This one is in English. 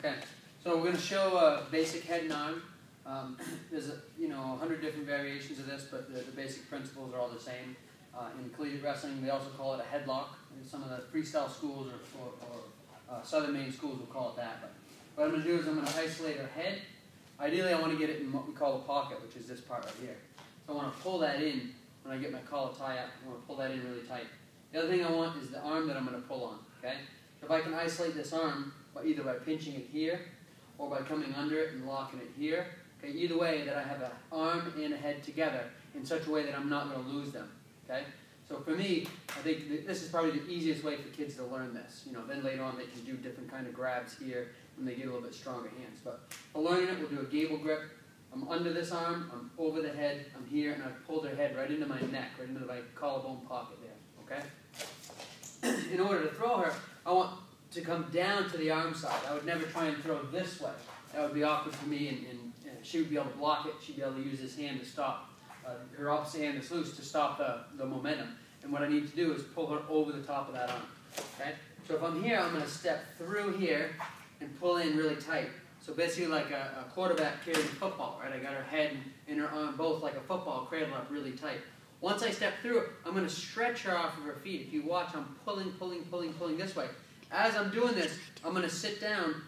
Okay, so we're going to show a basic head and arm. There's 100 different variations of this, but the basic principles are all the same. In collegiate wrestling, they also call it a headlock. And some of the freestyle schools or Southern Maine schools will call it that. But what I'm going to do is I'm going to isolate her head. Ideally, I want to get it in what we call a pocket, which is this part right here. So I want to pull that in when I get my collar tie up. I want to pull that in really tight. The other thing I want is the arm that I'm going to pull on. Okay. So if I can isolate this arm, either by pinching it here or by coming under it and locking it here. Okay, either way that I have an arm and a head together in such a way that I'm not going to lose them. Okay, so for me, I think this is probably the easiest way for kids to learn this. Then later on they can do different kind of grabs here when they get a little bit stronger hands. But for learning it, we'll do a gable grip. I'm under this arm, I'm over the head, I'm here, and I've pulled her head right into my neck, right into my collarbone pocket there. Okay. In order to throw her, I want to come down to the arm side. I would never try and throw this way. That would be awkward for me, and she would be able to block it. She'd be able to use this hand to stop, her opposite hand is loose to stop the momentum. And what I need to do is pull her over the top of that arm. Okay? So if I'm here, I'm going to step through here and pull in really tight. So basically like a quarterback carrying football, right? I got her head and her arm both like a football cradled up really tight. Once I step through it, I'm going to stretch her off of her feet. If you watch, I'm pulling this way. As I'm doing this, I'm going to sit down